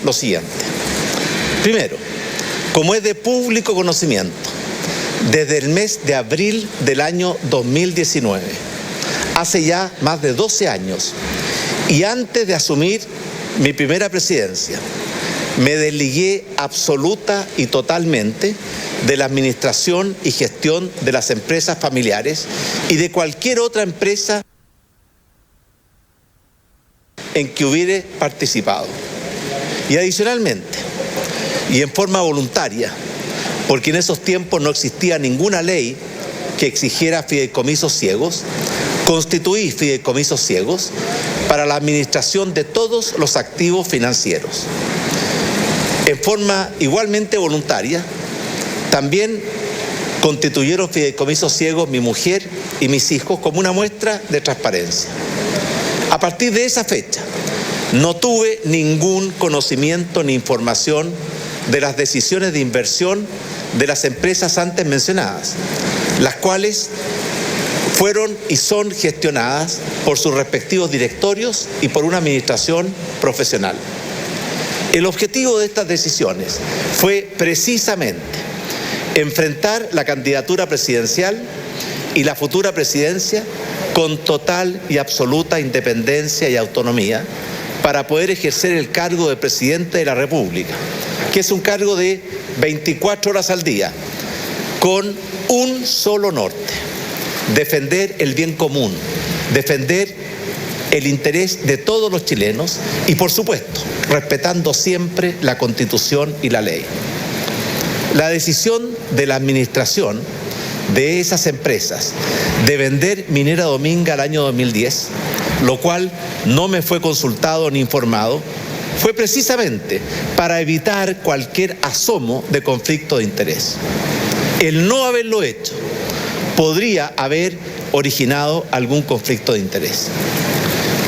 lo siguiente. Primero, como es de público conocimiento, desde el mes de abril del año 2019, hace ya más de 12 años, y antes de asumir mi primera presidencia, me desligué absoluta y totalmente de la administración y gestión de las empresas familiares y de cualquier otra empresa en que hubiere participado. Y adicionalmente, y en forma voluntaria, porque en esos tiempos no existía ninguna ley que exigiera fideicomisos ciegos, constituí fideicomisos ciegos para la administración de todos los activos financieros. En forma igualmente voluntaria, también constituyeron fideicomisos ciegos mi mujer y mis hijos como una muestra de transparencia. A partir de esa fecha, no tuve ningún conocimiento ni información de las decisiones de inversión de las empresas antes mencionadas, las cuales fueron y son gestionadas por sus respectivos directorios y por una administración profesional. El objetivo de estas decisiones fue precisamente enfrentar la candidatura presidencial y la futura presidencia con total y absoluta independencia y autonomía para poder ejercer el cargo de presidente de la República, que es un cargo de 24 horas al día, con un solo norte: defender el bien común, defender el interés de todos los chilenos y, por supuesto, respetando siempre la Constitución y la ley. La decisión de la administración de esas empresas de vender Minera Dominga al año 2010, lo cual no me fue consultado ni informado, fue precisamente para evitar cualquier asomo de conflicto de interés. El no haberlo hecho podría haber originado algún conflicto de interés.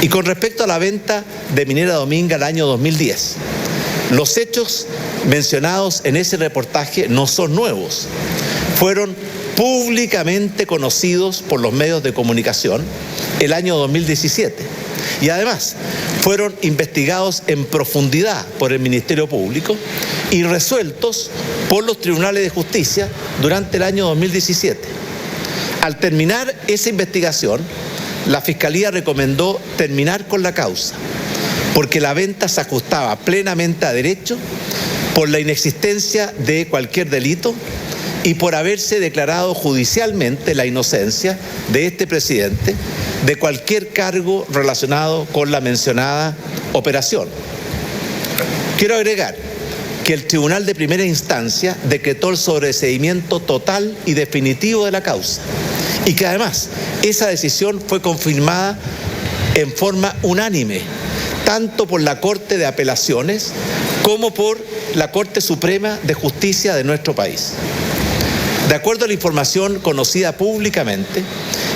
Y con respecto a la venta de Minera Dominga al año 2010, los hechos mencionados en ese reportaje no son nuevos. Fueron públicamente conocidos por los medios de comunicación el año 2017 y además fueron investigados en profundidad por el Ministerio Público y resueltos por los tribunales de justicia durante el año 2017. Al terminar esa investigación, la Fiscalía recomendó terminar con la causa, porque la venta se ajustaba plenamente a derecho por la inexistencia de cualquier delito y por haberse declarado judicialmente la inocencia de este presidente de cualquier cargo relacionado con la mencionada operación. Quiero agregar que el Tribunal de Primera Instancia decretó el sobreseimiento total y definitivo de la causa y que además esa decisión fue confirmada en forma unánime, tanto por la Corte de Apelaciones como por la Corte Suprema de Justicia de nuestro país. De acuerdo a la información conocida públicamente,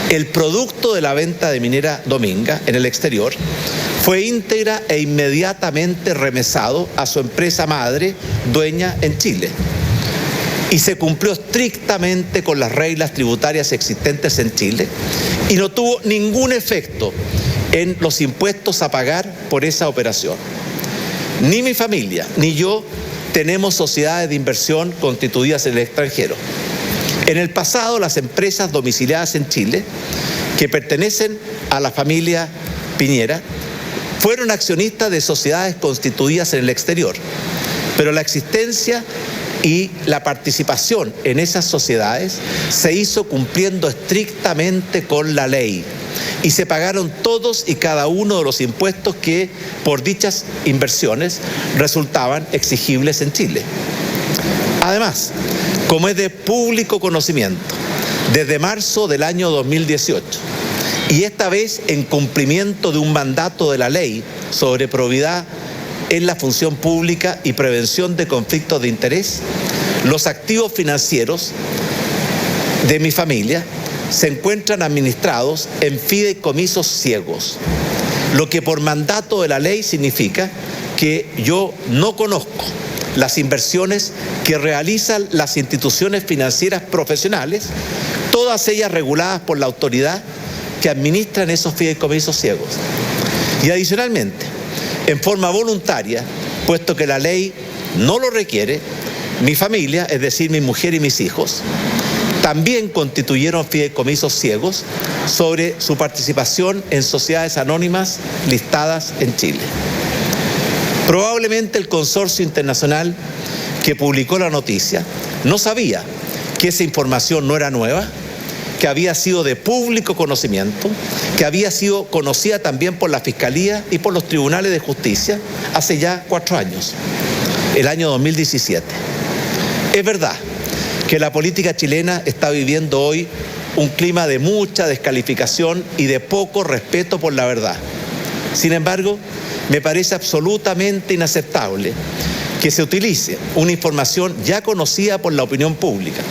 el producto de la venta de Minera Dominga en el exterior fue íntegra e inmediatamente remesado a su empresa madre, dueña en Chile, y se cumplió estrictamente con las reglas tributarias existentes en Chile y no tuvo ningún efecto en los impuestos a pagar por esa operación. Ni mi familia ni yo tenemos sociedades de inversión constituidas en el extranjero. En el pasado, las empresas domiciliadas en Chile, que pertenecen a la familia Piñera, fueron accionistas de sociedades constituidas en el exterior, pero la existencia y la participación en esas sociedades se hizo cumpliendo estrictamente con la ley y se pagaron todos y cada uno de los impuestos que por dichas inversiones resultaban exigibles en Chile. Además, como es de público conocimiento, desde marzo del año 2018, y esta vez en cumplimiento de un mandato de la ley sobre probidad en la función pública y prevención de conflictos de interés, los activos financieros de mi familia se encuentran administrados en fideicomisos ciegos, lo que por mandato de la ley significa que yo no conozco las inversiones que realizan las instituciones financieras profesionales, todas ellas reguladas por la autoridad que administran esos fideicomisos ciegos. Y adicionalmente, en forma voluntaria, puesto que la ley no lo requiere, mi familia, es decir, mi mujer y mis hijos, también constituyeron fideicomisos ciegos sobre su participación en sociedades anónimas listadas en Chile. Probablemente el consorcio internacional que publicó la noticia no sabía que esa información no era nueva, que había sido de público conocimiento, que había sido conocida también por la Fiscalía y por los tribunales de justicia hace ya 4 años, el año 2017. Es verdad que la política chilena está viviendo hoy un clima de mucha descalificación y de poco respeto por la verdad. Sin embargo, me parece absolutamente inaceptable que se utilice una información ya conocida por la opinión pública,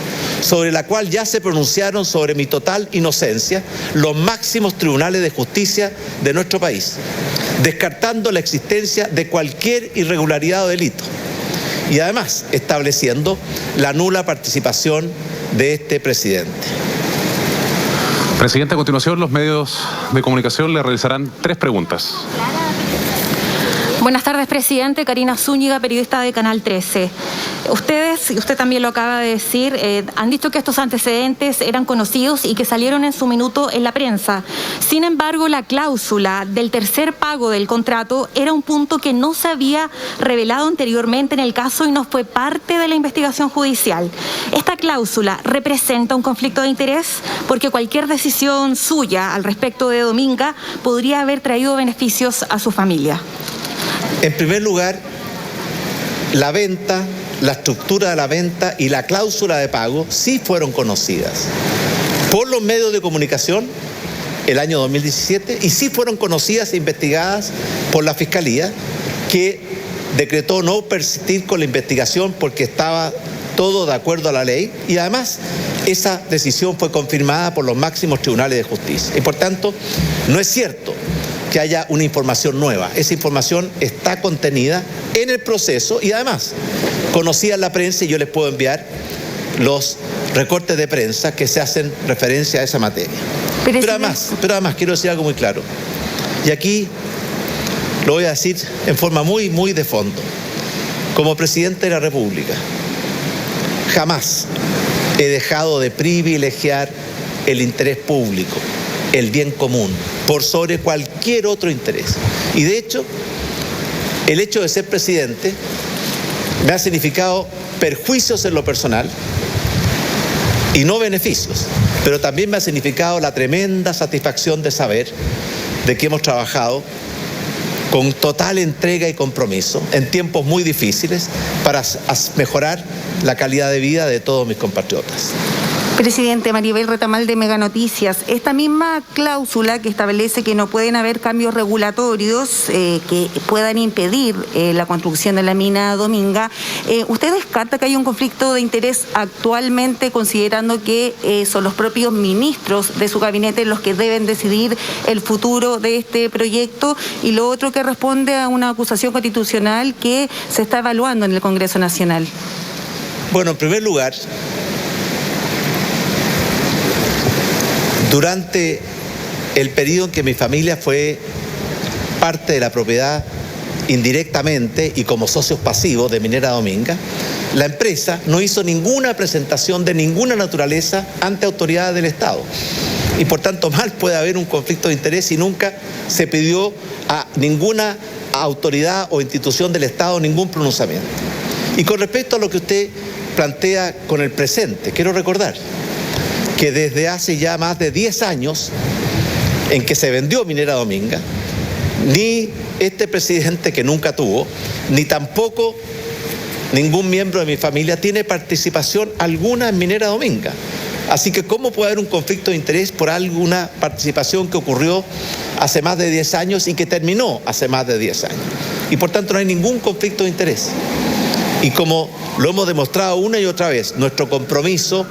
sobre la cual ya se pronunciaron sobre mi total inocencia los máximos tribunales de justicia de nuestro país, descartando la existencia de cualquier irregularidad o delito, y además estableciendo la nula participación de este presidente. Presidente, a continuación los medios de comunicación le realizarán 3 preguntas. Buenas tardes, presidente. Karina Zúñiga, periodista de Canal 13. Ustedes, y usted también lo acaba de decir, han dicho que estos antecedentes eran conocidos y que salieron en su minuto en la prensa. Sin embargo, la cláusula del tercer pago del contrato era un punto que no se había revelado anteriormente en el caso y no fue parte de la investigación judicial. Esta cláusula representa un conflicto de interés porque cualquier decisión suya al respecto de Dominga podría haber traído beneficios a su familia. En primer lugar, la venta, la estructura de la venta y la cláusula de pago sí fueron conocidas por los medios de comunicación el año 2017 y sí fueron conocidas e investigadas por la Fiscalía, que decretó no persistir con la investigación porque estaba todo de acuerdo a la ley, y además esa decisión fue confirmada por los máximos tribunales de justicia. Y por tanto, no es cierto que haya una información nueva. Esa información está contenida en el proceso y además conocida en la prensa, y yo les puedo enviar los recortes de prensa que se hacen referencia a esa materia. Pero además quiero decir algo muy claro, y aquí lo voy a decir en forma muy de fondo. Como presidente de la República, jamás he dejado de privilegiar el interés público, el bien común, por sobre cualquier otro interés. Y de hecho, el hecho de ser presidente me ha significado perjuicios en lo personal y no beneficios, pero también me ha significado la tremenda satisfacción de saber de que hemos trabajado con total entrega y compromiso en tiempos muy difíciles para mejorar la calidad de vida de todos mis compatriotas. Presidente, Maribel Retamal de Mega Noticias, esta misma cláusula que establece que no pueden haber cambios regulatorios que puedan impedir la construcción de la mina Dominga, ¿usted descarta que hay un conflicto de interés actualmente, considerando que son los propios ministros de su gabinete los que deben decidir el futuro de este proyecto? Y lo otro, que responde a una acusación constitucional que se está evaluando en el Congreso Nacional. Bueno, en primer lugar, durante el periodo en que mi familia fue parte de la propiedad indirectamente y como socios pasivos de Minera Dominga, la empresa no hizo ninguna presentación de ninguna naturaleza ante autoridades del Estado. Y por tanto, mal puede haber un conflicto de interés si nunca se pidió a ninguna autoridad o institución del Estado ningún pronunciamiento. Y con respecto a lo que usted plantea con el presente, quiero recordar que desde hace ya más de 10 años en que se vendió Minera Dominga, ni este presidente, que nunca tuvo, ni tampoco ningún miembro de mi familia tiene participación alguna en Minera Dominga. Así que ¿cómo puede haber un conflicto de interés por alguna participación que ocurrió hace más de 10 años y que terminó hace más de 10 años? Y por tanto no hay ningún conflicto de interés. Y como lo hemos demostrado una y otra vez, nuestro compromiso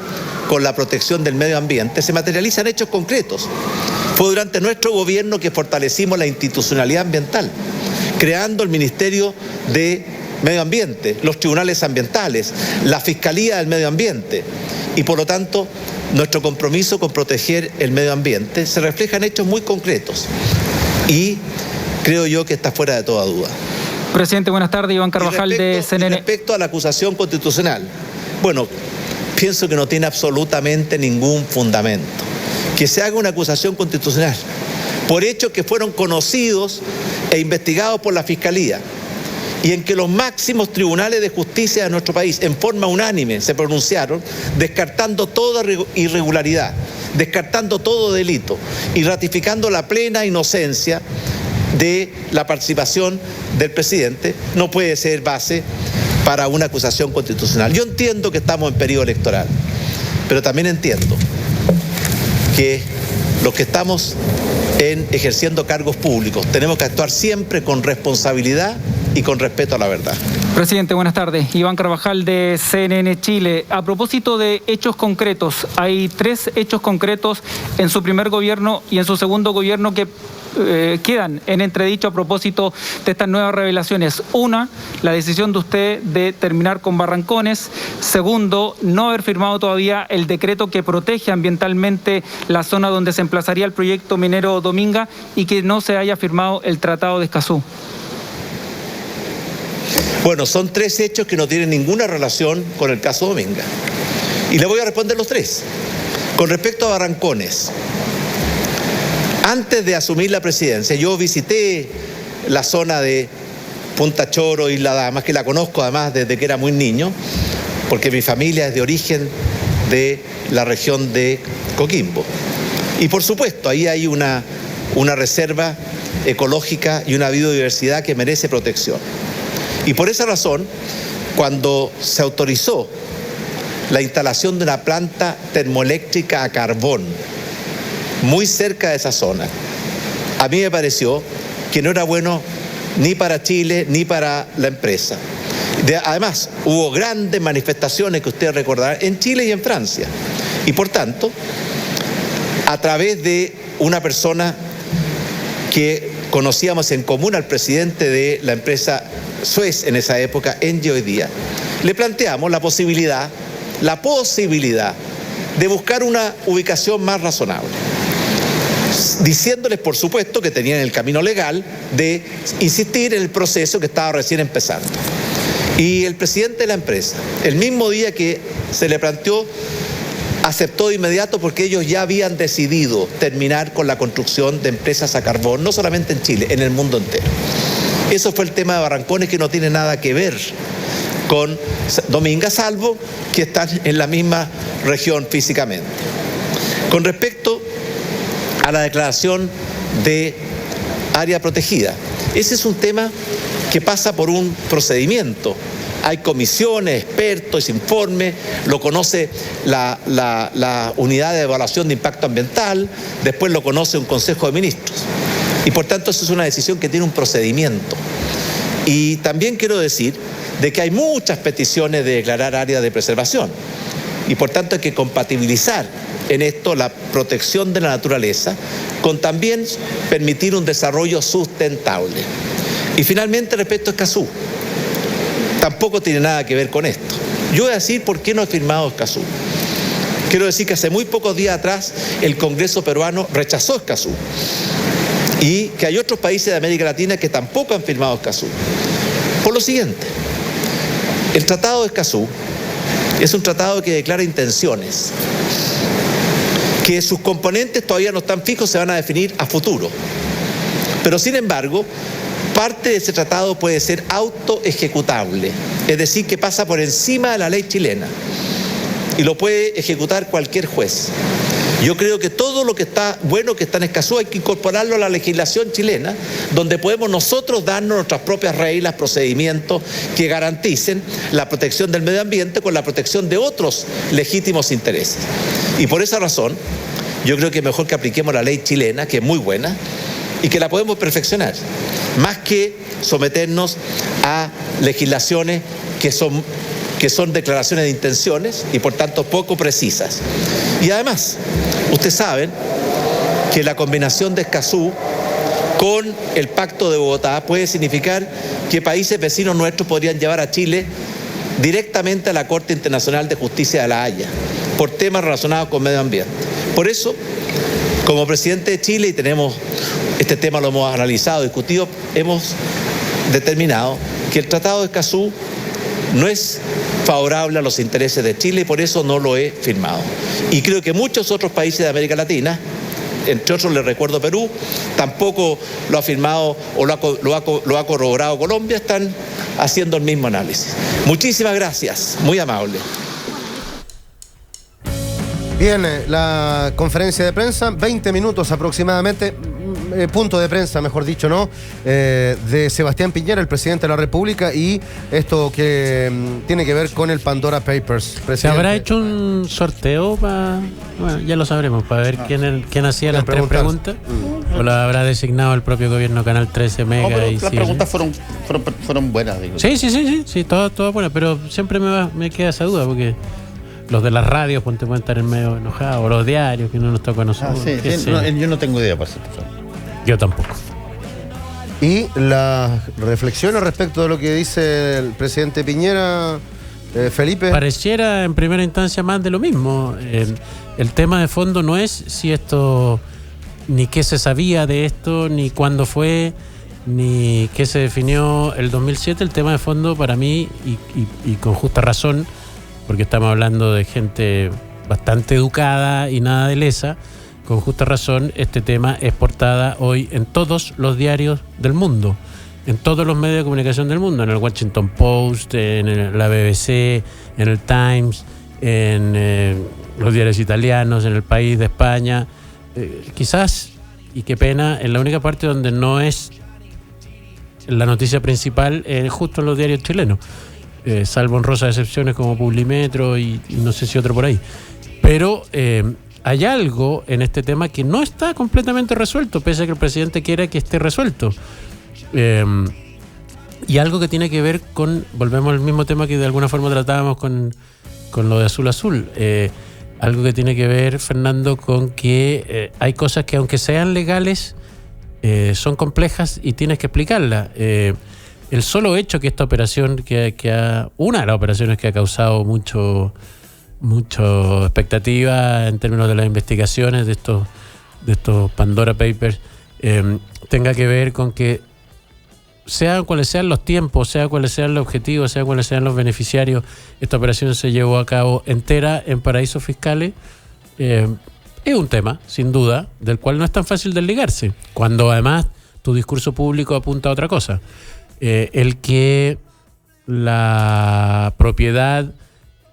con la protección del medio ambiente se materializa en hechos concretos. Fue durante nuestro gobierno que fortalecimos la institucionalidad ambiental, creando el Ministerio de Medio Ambiente, los tribunales ambientales, la Fiscalía del Medio Ambiente, y por lo tanto nuestro compromiso con proteger el medio ambiente se refleja en hechos muy concretos y creo yo que está fuera de toda duda. Presidente, buenas tardes. Iván Carvajal de CNN. Respecto a la acusación constitucional, bueno, pienso que no tiene absolutamente ningún fundamento que se haga una acusación constitucional por hechos que fueron conocidos e investigados por la Fiscalía, y en que los máximos tribunales de justicia de nuestro país en forma unánime se pronunciaron descartando toda irregularidad, descartando todo delito y ratificando la plena inocencia de la participación del presidente, no puede ser base para una acusación constitucional. Yo entiendo que estamos en periodo electoral, pero también entiendo que los que estamos ejerciendo cargos públicos tenemos que actuar siempre con responsabilidad y con respeto a la verdad. Presidente, buenas tardes. Iván Carvajal de CNN Chile. A propósito de hechos concretos, hay 3 hechos concretos en su primer gobierno y en su segundo gobierno que quedan en entredicho a propósito de estas nuevas revelaciones. Una, la decisión de usted de terminar con Barrancones. Segundo, no haber firmado todavía el decreto que protege ambientalmente la zona donde se emplazaría el proyecto minero Dominga y que no se haya firmado el Tratado de Escazú. Bueno, son 3 hechos que no tienen ninguna relación con el caso Dominga. Y le voy a responder los 3. Con respecto a Barrancones, antes de asumir la presidencia, yo visité la zona de Punta Choro, Isla Damas, que la conozco además desde que era muy niño, porque mi familia es de origen de la región de Coquimbo. Y por supuesto, ahí hay una reserva ecológica y una biodiversidad que merece protección. Y por esa razón, cuando se autorizó la instalación de una planta termoeléctrica a carbón muy cerca de esa zona, a mí me pareció que no era bueno ni para Chile ni para la empresa. Además, hubo grandes manifestaciones que ustedes recordarán en Chile y en Francia. Y por tanto, a través de una persona que conocíamos en común al presidente de la empresa Suez en esa época, Engie hoy día, le planteamos la posibilidad de buscar una ubicación más razonable, diciéndoles por supuesto que tenían el camino legal de insistir en el proceso que estaba recién empezando. Y el presidente de la empresa, el mismo día que se le planteó, aceptó de inmediato, porque ellos ya habían decidido terminar con la construcción de empresas a carbón, no solamente en Chile, en el mundo entero. Eso fue el tema de Barrancones, que no tiene nada que ver con Dominga, salvo que están en la misma región físicamente. Con respecto a la declaración de área protegida, ese es un tema que pasa por un procedimiento. Hay comisiones, expertos, informes, lo conoce la unidad de evaluación de impacto ambiental, después lo conoce un consejo de ministros. Y por tanto eso es una decisión que tiene un procedimiento. Y también quiero decir de que hay muchas peticiones de declarar áreas de preservación. Y por tanto hay que compatibilizar en esto la protección de la naturaleza con también permitir un desarrollo sustentable. Y finalmente, respecto a Escazú, tampoco tiene nada que ver con esto. Yo voy a decir por qué no he firmado Escazú. Quiero decir que hace muy pocos días atrás el Congreso peruano rechazó Escazú, y que hay otros países de América Latina que tampoco han firmado Escazú. Por lo siguiente, el Tratado de Escazú es un tratado que declara intenciones, que sus componentes todavía no están fijos, se van a definir a futuro. Pero sin embargo, parte de ese tratado puede ser autoejecutable, es decir, que pasa por encima de la ley chilena y lo puede ejecutar cualquier juez. Yo creo que todo lo que está bueno que está en Escazú hay que incorporarlo a la legislación chilena, donde podemos nosotros darnos nuestras propias reglas, procedimientos que garanticen la protección del medio ambiente con la protección de otros legítimos intereses. Y por esa razón, yo creo que es mejor que apliquemos la ley chilena, que es muy buena, y que la podemos perfeccionar, más que someternos a legislaciones que son declaraciones de intenciones y por tanto poco precisas. Y además, ustedes saben que la combinación de Escazú con el Pacto de Bogotá puede significar que países vecinos nuestros podrían llevar a Chile directamente a la Corte Internacional de Justicia de La Haya por temas relacionados con medio ambiente. Por eso, como presidente de Chile, y tenemos este tema, lo hemos analizado, discutido, hemos determinado que el Tratado de Escazú no es favorable a los intereses de Chile y por eso no lo he firmado. Y creo que muchos otros países de América Latina, entre otros les recuerdo Perú, tampoco lo ha firmado o lo ha corroborado Colombia, están haciendo el mismo análisis. Muchísimas gracias, muy amable. Bien, la conferencia de prensa, 20 minutos aproximadamente, punto de prensa, mejor dicho, ¿no? De Sebastián Piñera, el presidente de la República, y esto que tiene que ver con el Pandora Papers. Presidente. ¿Se habrá hecho un sorteo para...? Bueno, ya lo sabremos, para ver quién hacía las tres preguntas. ¿O lo habrá designado el propio gobierno Canal 13 Mega? No, pero y las preguntas fueron buenas, digo. Sí, todas buenas, pero siempre me queda esa duda, porque... Los de las radios pues, te pueden estar en medio enojados, o los diarios que no nos toca a nosotros. Yo no tengo idea, por cierto. Yo tampoco. Y las reflexiones respecto de lo que dice el presidente Piñera, Felipe. Pareciera en primera instancia más de lo mismo. El tema de fondo no es si esto, ni qué se sabía de esto, ni cuándo fue, ni qué se definió el 2007. El tema de fondo para mí, y con justa razón, porque estamos hablando de gente bastante educada y nada de lesa, con justa razón, este tema es portada hoy en todos los diarios del mundo, en todos los medios de comunicación del mundo, en el Washington Post, en la BBC, en el Times, en los diarios italianos, en el País de España, quizás, y qué pena, en la única parte donde no es la noticia principal, justo en los diarios chilenos. Salvo honrosas excepciones como Publimetro y no sé si otro por ahí. Pero hay algo en este tema que no está completamente resuelto, pese a que el presidente quiera que esté resuelto. Y algo que tiene que ver con, volvemos al mismo tema que de alguna forma tratábamos con lo de Azul Azul. Algo que tiene que ver, Fernando, con que hay cosas que aunque sean legales, son complejas y tienes que explicarlas. El solo hecho que esta operación, una de las operaciones que ha causado mucho expectativa en términos de las investigaciones de estos Pandora Papers, tenga que ver con que sean cuales sean los tiempos, sea cuales sean los objetivos, sea cuales sean los beneficiarios, esta operación se llevó a cabo entera en paraísos fiscales. Es un tema, sin duda, del cual no es tan fácil desligarse, cuando además tu discurso público apunta a otra cosa. El que la propiedad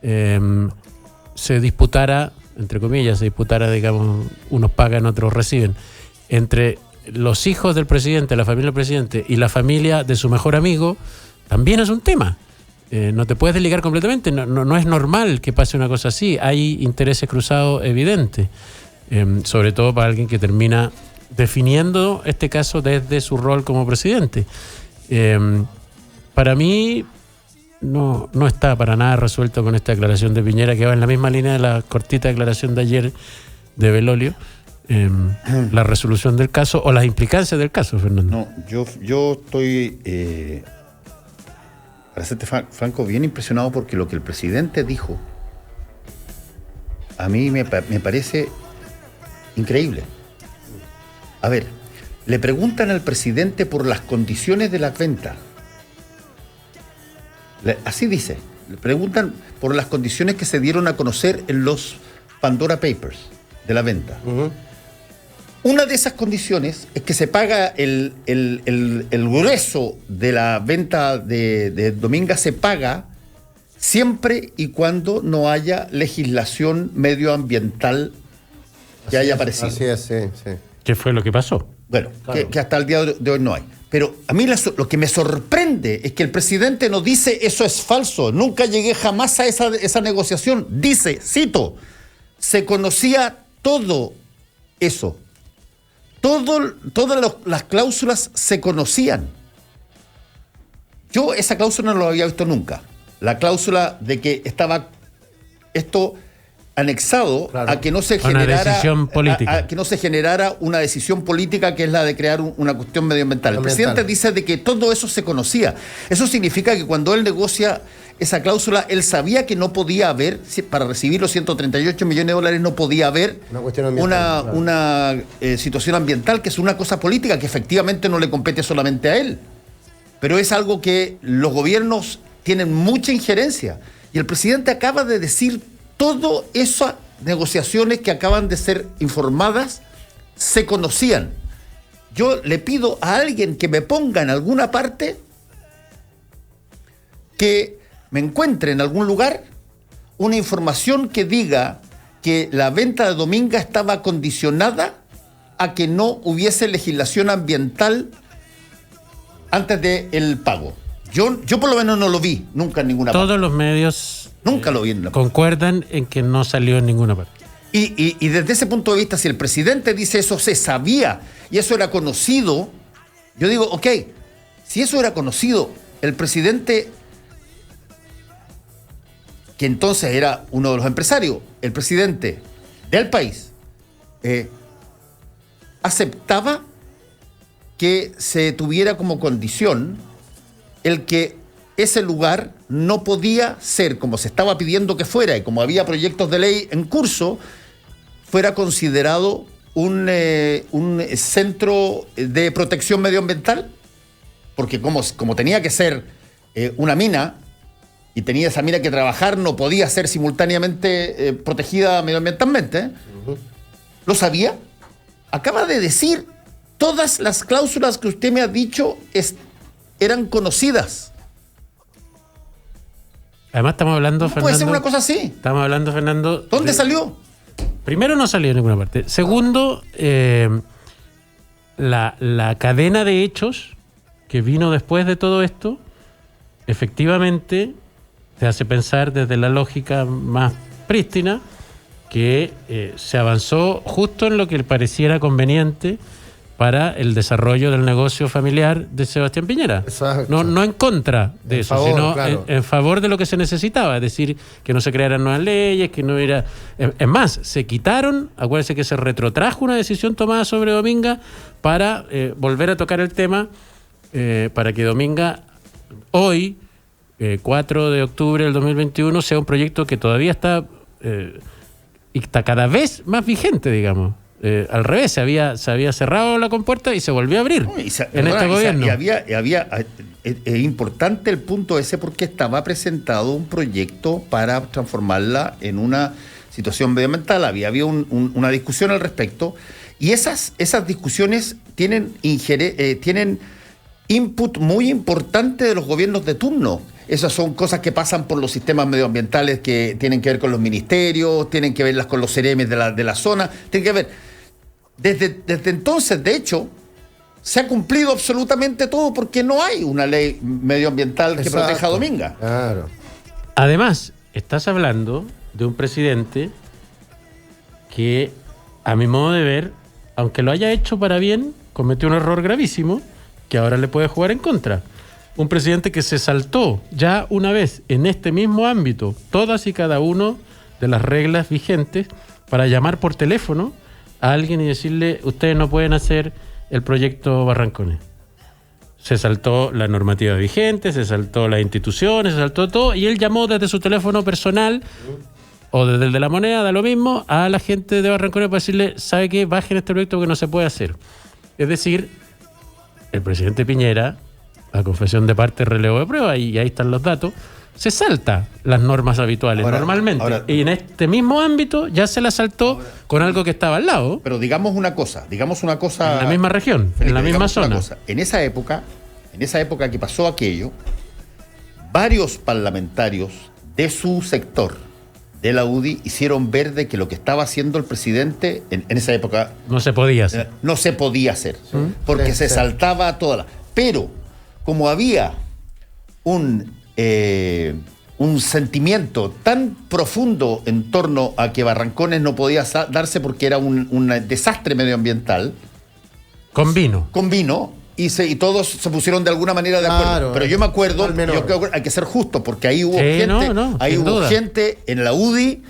se disputara, entre comillas, digamos, unos pagan, otros reciben, entre los hijos del presidente, la familia del presidente y la familia de su mejor amigo, también es un tema. No te puedes desligar completamente, no es normal que pase una cosa así, hay intereses cruzados evidentes, sobre todo para alguien que termina definiendo este caso desde su rol como presidente. Para mí no está para nada resuelto con esta declaración de Piñera, que va en la misma línea de la cortita declaración de ayer de Belolio, la resolución del caso o las implicancias del caso, Fernando. No, yo estoy, para serte franco, bien impresionado porque lo que el presidente dijo a mí me parece increíble. A ver, le preguntan al presidente por las condiciones de la venta. Así dice. Le preguntan por las condiciones que se dieron a conocer en los Pandora Papers de la venta. Uh-huh. Una de esas condiciones es que se paga el grueso de la venta de Dominga, se paga siempre y cuando no haya legislación medioambiental que haya aparecido. Así es, sí. ¿Qué fue lo que pasó? Bueno, claro. que hasta el día de hoy no hay. Pero a mí lo que me sorprende es que el presidente no dice eso es falso, nunca llegué jamás a esa negociación. Dice, cito, se conocía todo eso. Todas las cláusulas se conocían. Yo esa cláusula no lo había visto nunca. La cláusula de que estaba esto anexado, claro, a que no se generara a que no se generara una decisión política, que es la de crear una cuestión medioambiental. El presidente dice de que todo eso se conocía. Eso significa que cuando él negocia esa cláusula, él sabía que no podía haber, para recibir los 138 millones de dólares, no podía haber una situación ambiental, que es una cosa política que efectivamente no le compete solamente a él. pero es algo que los gobiernos tienen mucha injerencia. Y el presidente acaba de decir todas esas negociaciones que acaban de ser informadas se conocían. Yo le pido a alguien que me ponga en alguna parte, que me encuentre en algún lugar una información que diga que la venta de Dominga estaba condicionada a que no hubiese legislación ambiental antes del pago. Yo por lo menos no lo vi nunca en ninguna parte. Todos los medios Nunca lo vi en ninguna parte. concuerdan en que no salió en ninguna parte. Y desde ese punto de vista, si el presidente dice eso se sabía y eso era conocido, yo digo, ok, si eso era conocido, el presidente, que entonces era uno de los empresarios, el presidente del país, aceptaba que se tuviera como condición el que ese lugar no podía ser, como se estaba pidiendo que fuera y como había proyectos de ley en curso, fuera considerado un centro de protección medioambiental, porque como tenía que ser una mina y tenía esa mina que trabajar, no podía ser simultáneamente protegida medioambientalmente. ¿Lo sabía? Acaba de decir, todas las cláusulas que usted me ha dicho eran conocidas. Además estamos hablando, ¿Cómo Fernando... puede ser una cosa así? Estamos hablando, Fernando... ¿Dónde salió? Primero, no salió en ninguna parte. Segundo, la cadena de hechos que vino después de todo esto, efectivamente, te hace pensar desde la lógica más prístina que se avanzó justo en lo que pareciera conveniente para el desarrollo del negocio familiar de Sebastián Piñera. Exacto. No en contra de En eso, favor, sino claro. en favor de lo que se necesitaba, es decir, que no se crearan nuevas leyes, que no hubiera... Es más, se quitaron, acuérdense que se retrotrajo una decisión tomada sobre Dominga para volver a tocar el tema, para que Dominga hoy, 4 de octubre del 2021, sea un proyecto que todavía está cada vez más vigente, digamos. Al revés, se había cerrado la compuerta y se volvió a abrir en este gobierno. Es importante el punto ese porque estaba presentado un proyecto para transformarla en una situación medioambiental. Había una discusión al respecto y esas discusiones tienen input muy importante de los gobiernos de turno. Esas son cosas que pasan por los sistemas medioambientales que tienen que ver con los ministerios, tienen que verlas con los CEREMES de la zona, tienen que ver... Desde entonces, de hecho, se ha cumplido absolutamente todo porque no hay una ley medioambiental que proteja a Dominga. Claro. Además, estás hablando de un presidente que, a mi modo de ver, aunque lo haya hecho para bien, cometió un error gravísimo que ahora le puede jugar en contra. Un presidente que se saltó ya una vez en este mismo ámbito todas y cada una de las reglas vigentes para llamar por teléfono a alguien y decirle, ustedes no pueden hacer el proyecto Barrancones. Se saltó la normativa vigente, se saltó las instituciones, se saltó todo, y él llamó desde su teléfono personal o desde el de La Moneda, da lo mismo, a la gente de Barrancones para decirle, ¿sabe qué? Bajen este proyecto porque no se puede hacer. Es decir, el presidente Piñera, a confesión de parte, relevo de prueba, y ahí están los datos, se salta las normas habituales normalmente. Y en este mismo ámbito ya se la saltó con algo que estaba al lado. Pero digamos una cosa. En la misma región, Felipe, en la misma zona. En esa época que pasó aquello, varios parlamentarios de su sector, de la UDI, hicieron ver de que lo que estaba haciendo el presidente en esa época... No se podía hacer. No se podía hacer. Porque se saltaba toda la... Pero, como había un sentimiento tan profundo en torno a que Barrancones no podía darse porque era un desastre medioambiental. Convino. Y todos se pusieron de alguna manera de acuerdo. Claro, pero yo me acuerdo, hay que ser justo, porque ahí hubo gente en la UDI,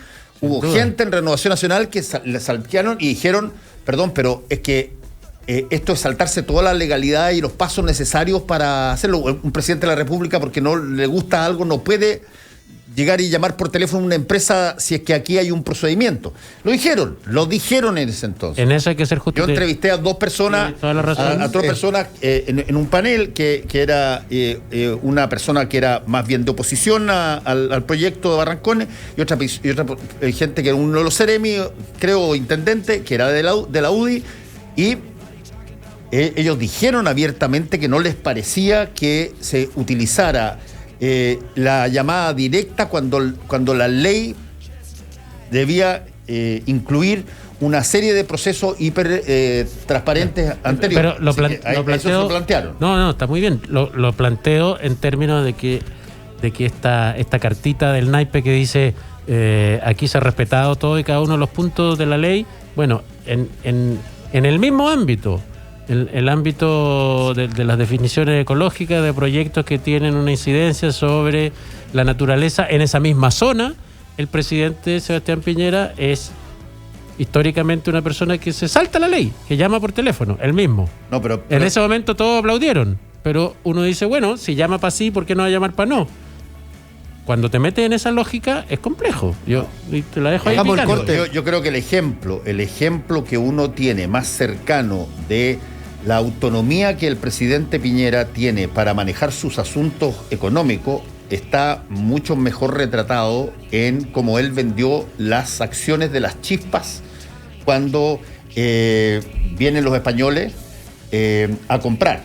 gente en Renovación Nacional que le saltearon y dijeron, perdón, pero es que esto es saltarse toda la legalidad y los pasos necesarios para hacerlo. Un presidente de la República, porque no le gusta algo, no puede llegar y llamar por teléfono a una empresa si es que aquí hay un procedimiento. Lo dijeron en ese entonces. En eso hay que ser justo. Yo entrevisté a dos personas, toda la razón. a dos personas en un panel que era una persona que era más bien de oposición al proyecto de Barrancones y otra gente que era uno de los Ceremi, creo, intendente, que era de la UDI, y ellos dijeron abiertamente que no les parecía que se utilizara la llamada directa cuando la ley debía incluir una serie de procesos hiper transparentes anteriores. Pero eso se plantearon. No, está muy bien. Lo planteo en términos de que esta cartita del naipe que dice aquí se ha respetado todo y cada uno de los puntos de la ley. Bueno, en el mismo ámbito, el ámbito de las definiciones ecológicas de proyectos que tienen una incidencia sobre la naturaleza en esa misma zona, el presidente Sebastián Piñera es históricamente una persona que se salta la ley, que llama por teléfono, él mismo. No, pero en ese momento todos aplaudieron, pero uno dice, bueno, si llama para sí, ¿por qué no va a llamar para no? Cuando te metes en esa lógica es complejo. Yo te la dejo ahí picando. Yo creo que el ejemplo que uno tiene más cercano de la autonomía que el presidente Piñera tiene para manejar sus asuntos económicos está mucho mejor retratado en cómo él vendió las acciones de las chispas cuando vienen los españoles a comprar.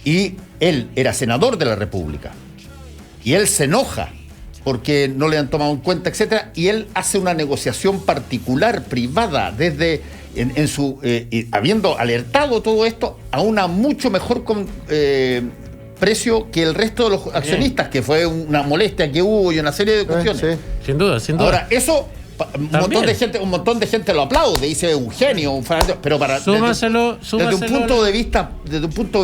Y él era senador de la República. Y él se enoja porque no le han tomado en cuenta, etcétera, y él hace una negociación particular, privada, desde habiendo alertado todo esto a una mucho mejor precio que el resto de los accionistas, que fue una molestia que hubo y una serie de cuestiones. Sí. Sin duda. Ahora, eso un montón de gente lo aplaude, dice un genio, pero desde un punto de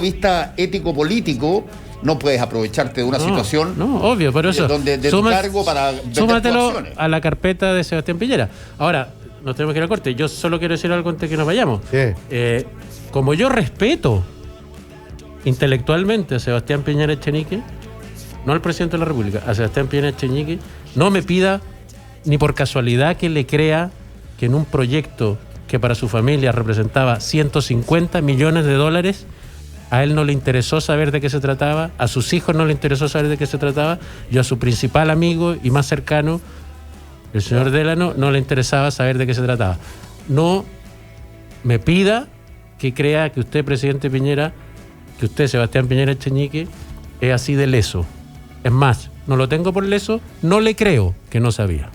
vista ético-político, no puedes aprovecharte de una situación obvio, pero eso, de tu cargo para súmatelo a la carpeta de Sebastián Piñera. Ahora, nos tenemos que ir al corte. Yo solo quiero decir algo antes que nos vayamos. Como yo respeto intelectualmente a Sebastián Piñera Echenique, no al presidente de la República, a Sebastián Piñera Echenique, no me pida ni por casualidad que le crea que en un proyecto que para su familia representaba 150 millones de dólares, a él no le interesó saber de qué se trataba, a sus hijos no le interesó saber de qué se trataba, yo a su principal amigo y más cercano, el señor Delano, no le interesaba saber de qué se trataba. No me pida que crea que usted, presidente Piñera, que usted, Sebastián Piñera Echenique, es así de leso. Es más, no lo tengo por leso, no le creo que no sabía.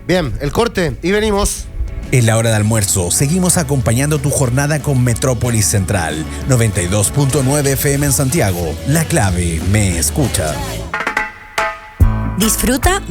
Bien, el corte y venimos. En la hora de almuerzo, seguimos acompañando tu jornada con Metrópolis Central, 92.9 FM en Santiago. La clave me escucha. Disfruta más.